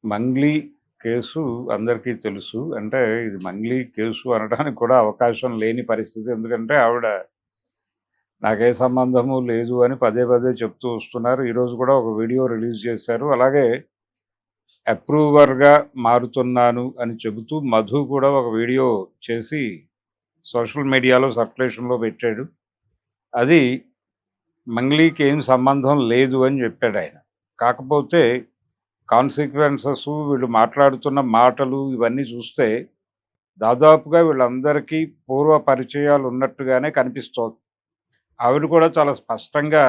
Mangli case అందరికీ తెలుసు. అంటే ఇది మంగ్లీ కేసు అనడానికి కూడా అవకాశం లేని పరిస్థితి. ఎందుకంటే ఆవిడ నాకే సంబంధము లేదు అని పదే పదే చెప్తూ వస్తున్నారు. ఈరోజు కూడా ఒక వీడియో రిలీజ్ చేశారు. అలాగే అప్రూవర్‌గా మారుతున్నాను అని చెబుతూ మధు కూడా ఒక వీడియో చేసి సోషల్ మీడియాలో సర్క్యులేషన్‌లో పెట్టాడు. అది మంగ్లీకి ఏం సంబంధం లేదు అని చెప్పాడాయన. కాకపోతే కాన్సిక్వెన్సెస్ వీళ్ళు మాట్లాడుతున్న మాటలు ఇవన్నీ చూస్తే దాదాపుగా వీళ్ళందరికీ పూర్వ పరిచయాలు ఉన్నట్టుగానే కనిపిస్తోంది. ఆవిడ కూడా చాలా స్పష్టంగా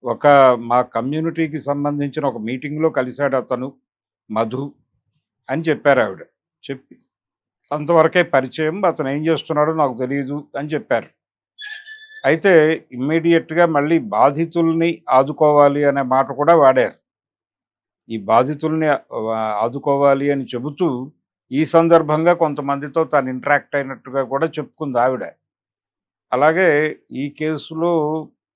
ఒక మా కమ్యూనిటీకి సంబంధించిన ఒక మీటింగ్‌లో కలిసాడు అతను మధు అని చెప్పారావిడ. చెప్పి అంతవరకే పరిచయం. అతను ఏం చేస్తున్నాడో నాకు తెలీదు అని చెప్పారు. అయితే ఇమ్మీడియేట్‌గా మళ్ళీ బాధితుల్ని ఆదుకోవాలి అనే మాట కూడా వాడారు. ఈ బాధితుల్ని ఆదుకోవాలి అని చెబుతూ, ఈ సందర్భంగా కొంతమందితో తను ఇంటరాక్ట్ అయినట్టుగా కూడా చెప్పుకుందావిడ. అలాగే ఈ కేసులో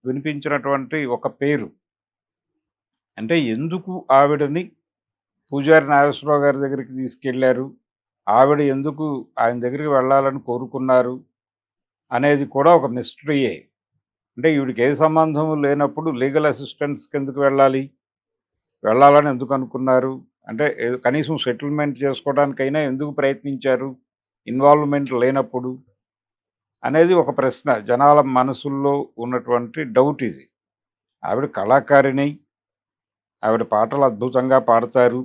వినిపించినటువంటి ఒక పేరు. అంటే ఎందుకు ఆవిడని పూజారి నాగేశ్వరరావు గారి దగ్గరికి తీసుకెళ్లారు? ఆవిడ ఎందుకు ఆయన దగ్గరికి వెళ్ళాలని కోరుకున్నారు? అనేది కూడా ఒక మిస్టరీయే. అంటే ఈవిడకి ఏ సంబంధం లేనప్పుడు లీగల్ అసిస్టెన్స్‌కెందుకు వెళ్ళాలి? వెళ్ళాలని ఎందుకు అనుకున్నారు? అంటే కనీసం సెటిల్‌మెంట్ చేసుకోవడానికైనా ఎందుకు ప్రయత్నించారు? ఇన్వాల్వ్‌మెంట్ లేనప్పుడు? అనేది ఒక ప్రశ్న. జనాల మనసుల్లో ఉన్నటువంటి డౌట్ ఇది. ఆవిడ కళాకారిణి. ఆవిడ పాటలు అద్భుతంగా పాడతారు.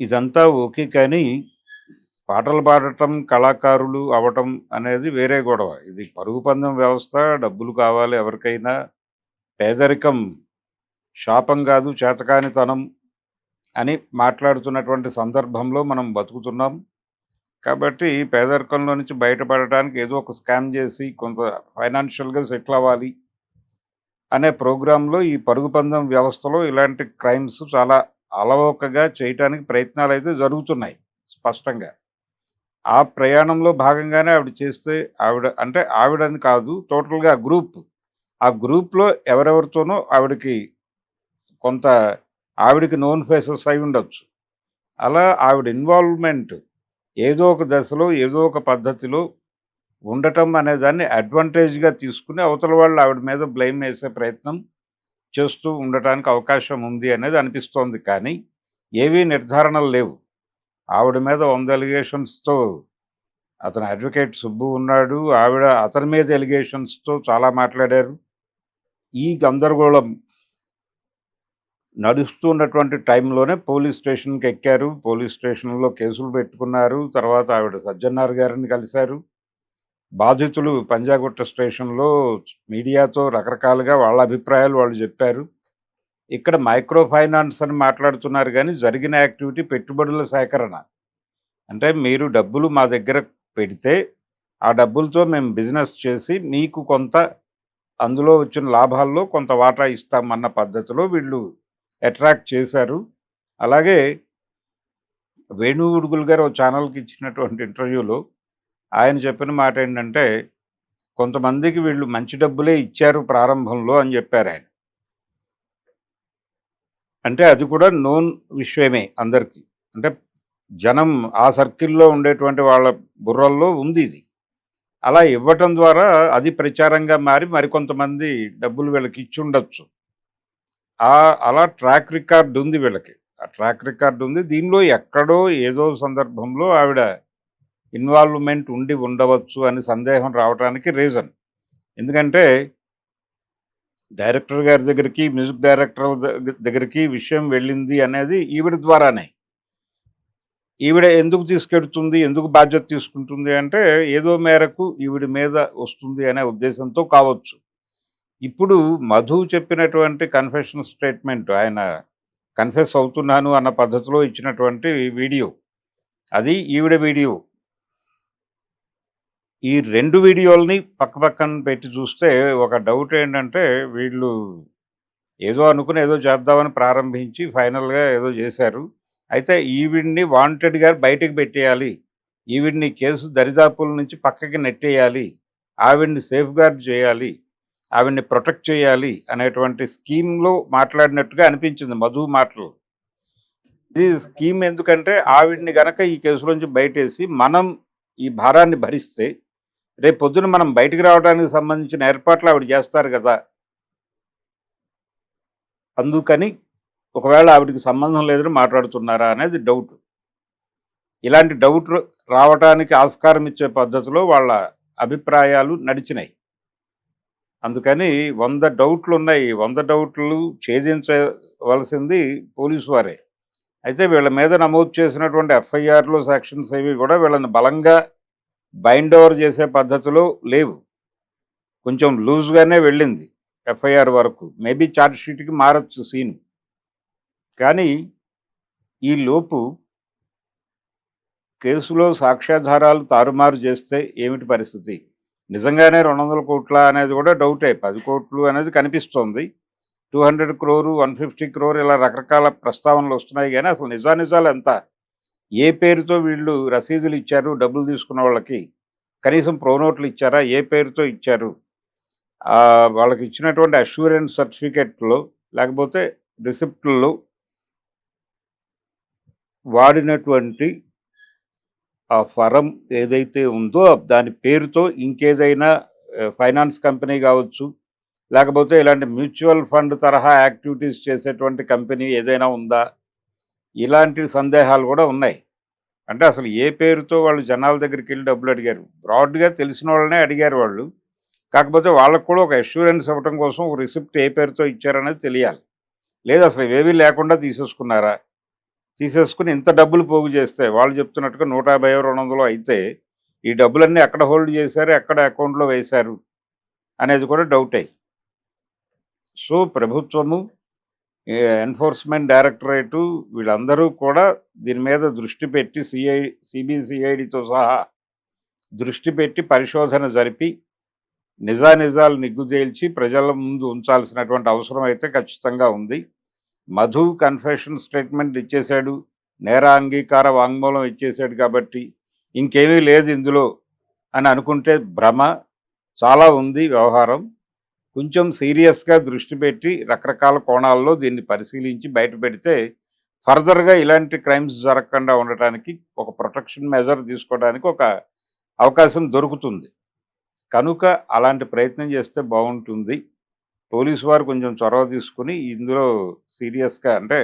ఇదంతా ఓకే. కానీ పాటలు పాడటం, కళాకారులు అవ్వటం అనేది వేరే గొడవ. ఇది పరుగు పందెం వ్యవస్థ. డబ్బులు కావాలి ఎవరికైనా. పేదరికం శాపం గాదు, చేతకానితనం అని మాట్లాడుతున్నటువంటి సందర్భంలో మనం బతుకుతున్నాం. కాబట్టి పేదరికంలో నుంచి బయటపడటానికి ఏదో ఒక స్కామ్ చేసి కొంత ఫైనాన్షియల్‌గా సెటిల్ అవ్వాలి అనే ప్రోగ్రామ్‌లో ఈ పరుగు పందెం వ్యవస్థలో ఇలాంటి క్రైమ్స్ చాలా అలవోకగా చేయటానికి ప్రయత్నాలైతే జరుగుతున్నాయి స్పష్టంగా. ఆ ప్రయాణంలో భాగంగానే ఆవిడ చేస్తే అంటే ఆవిడని కాదు టోటల్‌గా గ్రూప్. ఆ గ్రూప్‌లో ఎవరెవరితోనో కొంత ఆవిడకి నోన్ ఫేసెస్ అయ్యుండొచ్చు. అలా ఆవిడ ఇన్వాల్వ్‌మెంట్ ఏదో ఒక దశలో, ఏదో ఒక పద్ధతిలో ఉండటం అనే దాన్ని అడ్వాంటేజ్‌గా తీసుకొని అవతల వాళ్ళు ఆవిడ మీద బ్లేమ్ వేసే ప్రయత్నం చేస్తూ ఉండటానికి అవకాశం ఉంది అనేది అనిపిస్తోంది. కానీ ఏవీ నిర్ధారణలు లేవు. ఆవిడ మీద 100 ఎలిగేషన్స్‌తో అతను అడ్వకేట్ సుబ్బు ఉన్నాడు. ఆవిడ అతని మీద ఎలిగేషన్స్‌తో చాలా మాట్లాడారు. ఈ గందరగోళం నడుస్తున్నటువంటి టైంలోనే పోలీస్ స్టేషన్‌కెక్కారు. పోలీస్ స్టేషన్‌లో కేసులు పెట్టుకున్నారు. తర్వాత ఆవిడ సజ్జనార్ గారిని కలిసారు. బాధితులు పంజాగుట్ట స్టేషన్‌లో మీడియాతో రకరకాలుగా వాళ్ళ అభిప్రాయాలు వాళ్ళు జెప్పారు. ఇక్కడ మైక్రో ఫైనాన్స్ అని మాట్లాడుతున్నారు గానీ, జరిగిన యాక్టివిటీ పెట్టుబడుల సేకరణ. అంటే మీరు డబ్బులు మా దగ్గర పెడితే, ఆ డబ్బులతో మేము బిజినెస్ చేసి మీకు కొంత అందులో వచ్చిన లాభాల్లో కొంత వాటా ఇస్తామన్న పద్ధతిలో వీళ్ళు అట్రాక్ట్ చేశారు. అలాగే వేణుగుడుగుల్ గారు ఓ ఛానల్‌కి ఇచ్చినటువంటి ఇంటర్వ్యూలో ఆయన చెప్పిన మాటేంటంటే, కొంతమందికి వీళ్ళు మంచి డబ్బులే ఇచ్చారు ప్రారంభంలో అని జెప్పారాయన. అంటే అది కూడా నోన్ విషయమే అందరికి. అంటే జనం ఆ సర్కిల్‌లో ఉండేటువంటి వాళ్ళ బుర్రల్లో ఉందిది. అలా ఇవ్వటం ద్వారా అది ప్రచారంగా మారి మరికొంతమంది డబ్బులు వీళ్ళకిచ్చుండొచ్చు. అలా ట్రాక్ రికార్డ్ ఉంది వీళ్ళకి. ఆ ట్రాక్ రికార్డ్ ఉంది. దీనిలో ఎక్కడో ఏదో సందర్భంలో ఆవిడ ఇన్వాల్వ్‌మెంట్ ఉండి ఉండవచ్చు అని సందేహం రావటానికి రీజన్. ఎందుకంటే డైరెక్టర్ గారి దగ్గరికి, మ్యూజిక్ డైరెక్టర్ దగ్గరికి విషయం వెళ్ళింది అనేది ఈవిడ ద్వారానే. ఈవిడ ఎందుకు తీసుకెడుతుంది? ఎందుకు బాధ్యత తీసుకుంటుంది అంటే, ఏదో మేరకు ఈవిడ మీద వస్తుంది అనే ఉద్దేశంతో కావచ్చు. ఇప్పుడు మధు చెప్పినటువంటి కన్ఫెషన్ స్టేట్మెంట్ ఆయన కన్ఫెస్ అవుతున్నాను అన్న పద్ధతిలో ఇచ్చినటువంటి వీడియో. అది ఈవిడ వీడియో. ఈ 2 వీడియోలని పక్కన పెట్టి చూస్తే ఒక డౌట్ ఏంటంటే, వీళ్ళు ఏదో అనుకుని ఏదో చేద్దామని ప్రారంభించి ఫైనల్‌గా ఏదో చేశారు. అయితే ఈవిడ్ని వాంటెడ్‌గా బయటికి పెట్టేయాలి. ఈవిడ్ని కేసు దరిదాపుల నుంచి పక్కకి నెట్టేయాలి. ఆవిడ్ని సేఫ్‌గార్డ్ చేయాలి. ఆవిడ్ని ప్రొటెక్ట్ చేయాలి అనేటువంటి స్కీమ్‌లో మాట్లాడినట్టుగా అనిపించింది మధు మాటలు. ఇది స్కీమ్ ఎందుకంటే ఆవిడని గనక ఈ కేసులోంచి బయటేసి మనం ఈ భారాన్ని భరిస్తే రేపు పొద్దున మనం బయటికి రావడానికి సంబంధించిన ఏర్పాట్లు ఆవిడ చేస్తారు కదా! అందుకని ఒకవేళ ఆవిడకి సంబంధం లేదని మాట్లాడుతున్నారా అనేది డౌట్. ఇలాంటి డౌట్ రావటానికి ఆస్కారం ఇచ్చే పద్ధతిలో వాళ్ళ అభిప్రాయాలు నడిచినాయి. అందుకని 100 డౌట్లున్నాయి. 100 డౌట్లు ఛేదించవలసింది పోలీసు వారే. అయితే వీళ్ళ మీద నమోదు చేసినటువంటి ఎఫ్ఐఆర్‌లు, సెక్షన్స్ ఏవి కూడా వీళ్ళని బలంగా బైండ్ ఓవర్ చేసే పద్ధతిలో లేవు. కొంచెం లూజ్‌గానే వెళ్ళింది ఎఫ్ఐఆర్ వరకు. మేబీ చార్జ్ షీట్‌కి మారొచ్చు సీన్. కానీ ఈలోపు కేసులో సాక్ష్యాధారాలు తారుమారు చేస్తే ఏమిటి పరిస్థితి? నిజంగానే 200 కోట్లా అనేది కూడా డౌటే. 10 కోట్లు అనేది కనిపిస్తోంది. 200 క్రోర్, 150 క్రోర్ ఇలా రకరకాల ప్రస్తావనలు వస్తున్నాయి గానీ అసలు నిజానిజాలు ఎంత? ఏ పేరుతో వీళ్ళు రసీదులు ఇచ్చారు డబ్బులు తీసుకున్న వాళ్ళకి? కనీసం ప్రోనోట్లు ఇచ్చారా? ఏ పేరుతో ఇచ్చారు? వాళ్ళకి ఇచ్చినటువంటి అష్యూరెన్స్ సర్టిఫికెట్‌లో లేకపోతే రిసిప్ట్‌ల్లో వాడినటువంటి ఆ ఫరం ఏదైతే ఉందో దాని పేరుతో ఇంకేదైనా ఫైనాన్స్ కంపెనీ కావచ్చు, లేకపోతే ఇలాంటి మ్యూచువల్ ఫండ్ తరహా యాక్టివిటీస్ చేసేటువంటి కంపెనీ ఏదైనా ఉందా? ఇలాంటి సందేహాలు కూడా ఉన్నాయి. అంటే అసలు ఏ పేరుతో వాళ్ళు జనాల దగ్గరికెళ్ళి డబ్బులు అడిగారు? బ్రాడ్‌గా తెలిసిన వాళ్ళనే అడిగారు వాళ్ళు. కాకపోతే వాళ్ళకి కూడా ఒక అష్యూరెన్స్ ఇవ్వటం కోసం ఒక రిసిప్ట్ ఏ పేరుతో ఇచ్చారనేది తెలియాలి. లేదు అసలు ఇవేవీ లేకుండా తీసేసుకున్నారా? తీసేసుకుని ఇంత డబ్బులు పోగు చేస్తే వాళ్ళు చెప్తున్నట్టుగా 150 200 అయితే ఈ డబ్బులన్నీ ఎక్కడ హోల్డ్ చేశారు? ఎక్కడ అకౌంట్‌లో వేశారు? అనేది కూడా డౌటే. సో ప్రభుత్వము, ఎన్ఫోర్స్‌మెంట్ డైరెక్టరేటు వీళ్ళందరూ కూడా దీని మీద దృష్టి పెట్టి సిబిసిఐడితో సహా దృష్టి పెట్టి పరిశోధన జరిపి నిజానిజాలు నిగ్గుదేల్చి ప్రజల ముందు ఉంచాల్సినటువంటి అవసరం అయితే ఖచ్చితంగా ఉంది. మధు కన్ఫెషన్ స్టేట్మెంట్ ఇచ్చేశాడు. నేర అంగీకార వాంగ్మూలం ఇచ్చేశాడు కాబట్టి ఇంకేమీ లేదు ఇందులో అని అనుకుంటే భ్రమ. చాలా ఉంది వ్యవహారం. కొంచెం సీరియస్‌గా దృష్టి పెట్టి రకరకాల కోణాల్లో దీన్ని పరిశీలించి బయటపెడితే ఫర్దర్‌గా ఇలాంటి క్రైమ్స్ జరగకుండా ఉండటానికి ఒక ప్రొటెక్షన్ మెజర్ తీసుకోవడానికి ఒక అవకాశం దొరుకుతుంది. కనుక అలాంటి ప్రయత్నం చేస్తే బాగుంటుంది. పోలీసు వారు కొంచెం చొరవ తీసుకుని ఇందులో సీరియస్‌గా అంటే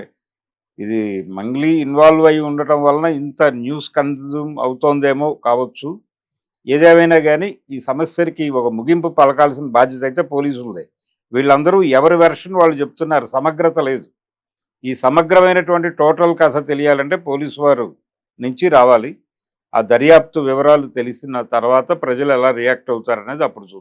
ఇది మంగ్లీ ఇన్వాల్వ్ అయ్యి ఉండటం వలన ఇంత న్యూస్ కన్జ్యూమ్ అవుతోందేమో కావచ్చు. ఏదేమైనా గానీ ఈ సమస్యకి ఒక ముగింపు పలకాల్సిన బాధ్యత అయితే పోలీసులదే. వీళ్ళందరూ ఎవరి వెర్షన్ వాళ్ళు చెప్తున్నారు. సమగ్రత లేదు. ఈ సమగ్రమైనటువంటి టోటల్ కథ తెలియాలంటే పోలీసు వారు నుంచి రావాలి. ఆ దర్యాప్తు వివరాలు తెలిసిన తర్వాత ప్రజలు ఎలా రియాక్ట్ అవుతారనేది అప్పుడు చూద్దాం.